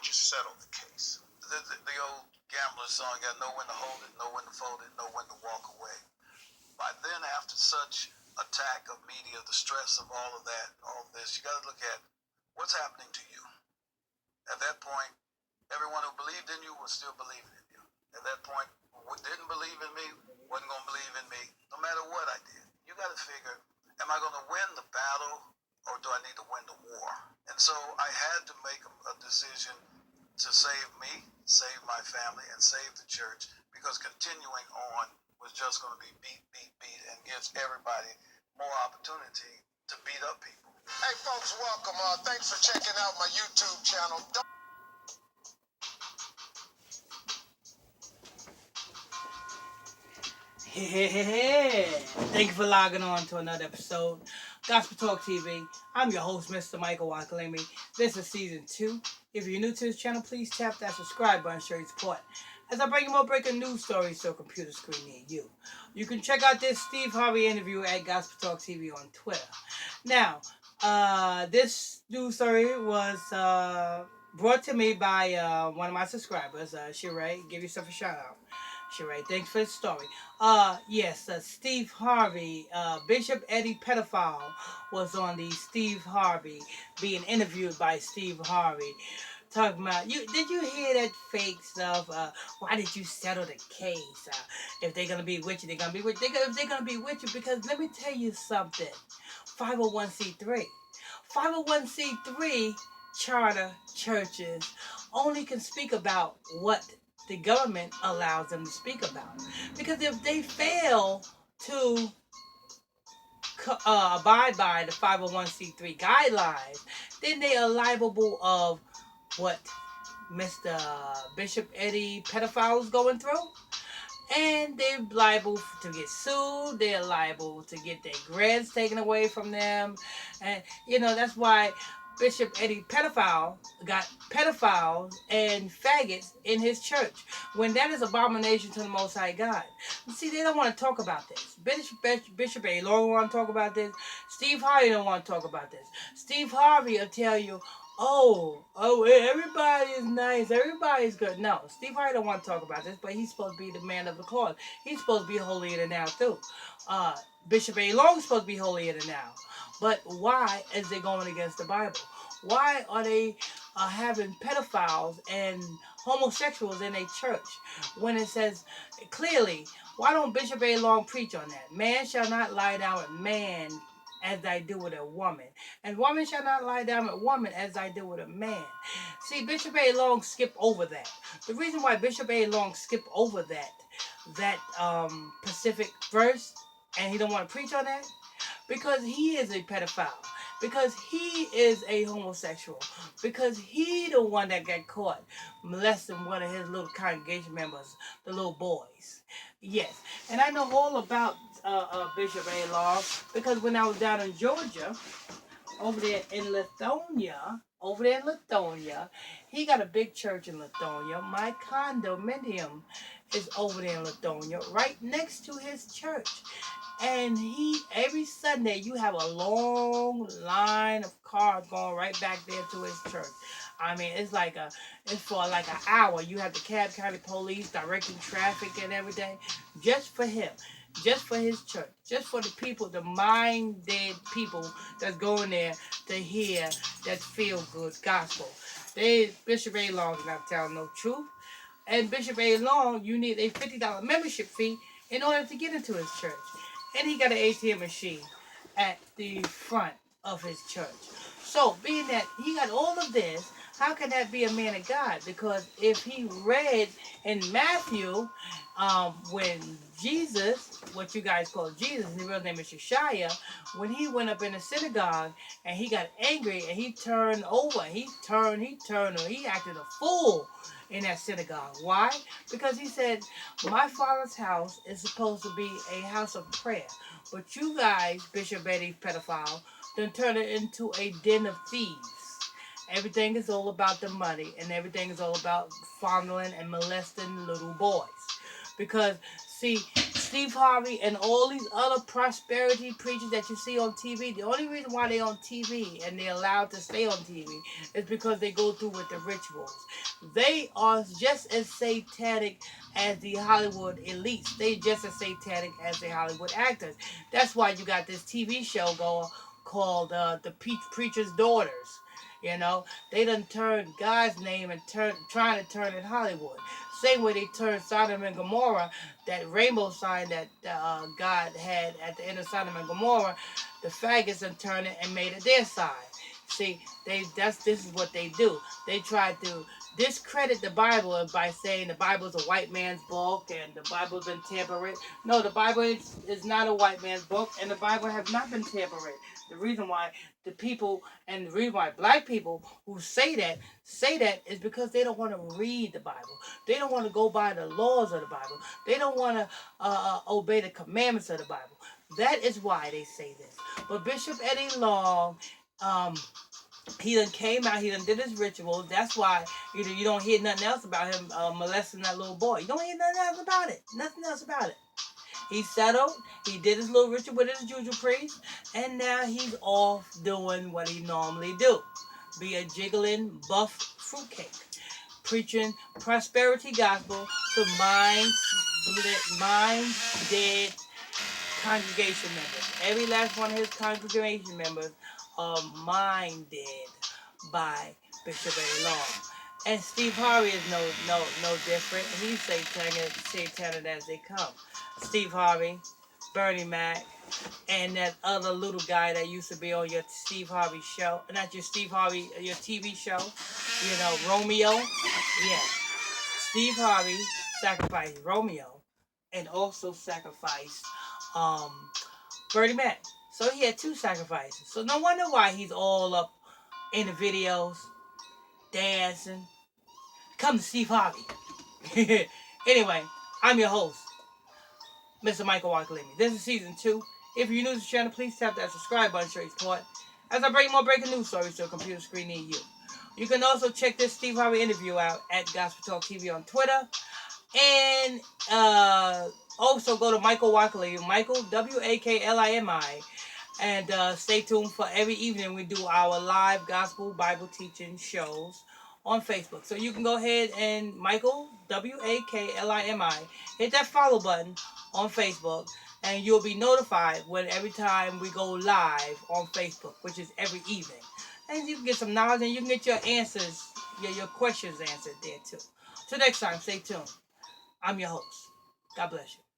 you settle the case? The old gambler song, got know when to hold it, know when to fold it, know when to walk away. By then, after such attack of media, the stress of all of that, all of this, you got to look at what's happening to you. At that point, everyone who believed in you was still believing in you. At that point, who didn't believe in me wasn't going to believe in me, no matter what I did. You got to figure, am I going to win the battle or do I need to win the war? And so I had to make a decision to save me, save my family, and save the church, because continuing on was just going to be beat, and gives everybody more opportunity to beat up people. Hey folks, welcome. Thanks for checking out my YouTube channel. Hey, thank you for logging on to another episode, Gospel Talk TV. I'm your host, Mr. Michael Wakalemi. This is season 2. If you're new to this channel, please tap that subscribe button to show your support as I bring you more breaking news stories to a computer screen near you. You can check out this Steve Harvey interview at Gospel Talk TV on Twitter. Now, this news story was brought to me by one of my subscribers, Sheree. Give yourself a shout out. Sheree, thanks for the story. Yes, Steve Harvey, Bishop Eddie Pedophile was on the Steve Harvey, being interviewed by Steve Harvey. Talking about, did you hear that fake stuff? Why did you settle the case? If they're gonna be with you, they're gonna be with you. If they're gonna be with you, because let me tell you something. 501c3. 501c3 charter churches only can speak about what the government allows them to speak about. Because if they fail to abide by the 501c3 guidelines, then they are liable of what Mr. Bishop Eddie Pedophile is going through. And they're liable to get sued. They're liable to get their grants taken away from them. And, that's why Bishop Eddie Pedophile got pedophiles and faggots in his church, when that is abomination to the Most High God. See, they don't want to talk about this. Bishop A. Long want to talk about this. Steve Harvey don't want to talk about this. Steve Harvey will tell you, oh, everybody is nice, everybody's good. No, Steve Harvey don't want to talk about this, but he's supposed to be the man of the cause. He's supposed to be holier than thou too. Bishop A. Long is supposed to be holier than thou. But why is they going against the Bible? Why are they having pedophiles and homosexuals in a church when it says clearly? Why don't Bishop A. Long preach on that? Man shall not lie down with man as I do with a woman, and woman shall not lie down with woman as I do with a man. See, Bishop A. Long skipped over that. The reason why Bishop A. Long skipped over that Pacific verse, and he don't want to preach on that, because he is a pedophile, because he is a homosexual, because he the one that got caught molesting one of his little congregation members, the little boys. Yes, and I know all about Bishop A. Long, because when I was down in Georgia, over there in Lithonia, he got a big church in Lithonia. My condominium is over there in Lithonia, right next to his church. And every Sunday, you have a long line of cars going right back there to his church. I mean, it's for like an hour. You have the Cobb County Police directing traffic and everything, just for him, just for his church, just for the people, the mind-dead people that's going there to hear that feel-good gospel. Bishop A. Long is not telling no truth. And Bishop A. Long, you need a $50 membership fee in order to get into his church. And he got an ATM machine at the front of his church. So, being that he got all of this, how can that be a man of God? Because if he read in Matthew, when Jesus, what you guys call Jesus, his real name is Yeshua, when he went up in the synagogue and he got angry and he turned over, he acted a fool in that synagogue. Why? Because he said, my father's house is supposed to be a house of prayer. But you guys, Bishop Eddie Pedophile, done turn it into a den of thieves. Everything is all about the money, and everything is all about fondling and molesting little boys. Because, see, Steve Harvey and all these other prosperity preachers that you see on TV, the only reason why they're on TV and they're allowed to stay on TV is because they go through with the rituals. They are just as satanic as the Hollywood elites. They just as satanic as the Hollywood actors. That's why you got this TV show going called The Preacher's Daughters. You know, they done turned God's name and trying to turn it Hollywood. Same way they turned Sodom and Gomorrah, that rainbow sign that God had at the end of Sodom and Gomorrah, the faggots and turned it and made it their side. See, this is what they do. They try to discredit the Bible by saying the Bible's a white man's book and the Bible's been tampered. No, the Bible is not a white man's book, and the Bible has not been tampered. The reason why the people and the reason why black people who say that is because they don't want to read the Bible. They don't want to go by the laws of the Bible. They don't want to obey the commandments of the Bible. That is why they say this. But Bishop Eddie Long, he done came out, he done did his rituals. That's why you don't hear nothing else about him molesting that little boy. You don't hear nothing else about it. Nothing else about it. He settled, he did his little ritual with his juju priest, and now he's off doing what he normally do. Be a jiggling buff fruitcake. Preaching prosperity gospel to mind dead congregation members. Every last one of his congregation members are minded by Bishop A. Long. And Steve Harvey is no different. He's satanic as they come. Steve Harvey, Bernie Mac, and that other little guy that used to be on your Steve Harvey show, not your Steve Harvey, your TV show, Romeo. Yeah, Steve Harvey sacrificed Romeo, and also sacrificed um, Bernie Mac. So he had two sacrifices. So no wonder why he's all up in the videos, dancing. Come to Steve Harvey. Anyway, I'm your host, Mr. Michael Wakalimi. This is season 2. If you're new to the channel, please tap that subscribe button straight support as I bring more breaking news stories to a computer screen near you. You can also check this Steve Harvey interview out at Gospel Talk TV on Twitter. And also go to Michael Wakalimi, Michael, Waklimi. And stay tuned for every evening we do our live gospel Bible teaching shows on Facebook. So you can go ahead and Michael, Waklimi, hit that follow button on Facebook, and you'll be notified when every time we go live on Facebook, which is every evening. And you can get some knowledge and you can get your answers, your questions answered there too. Till next time, stay tuned. I'm your host. God bless you.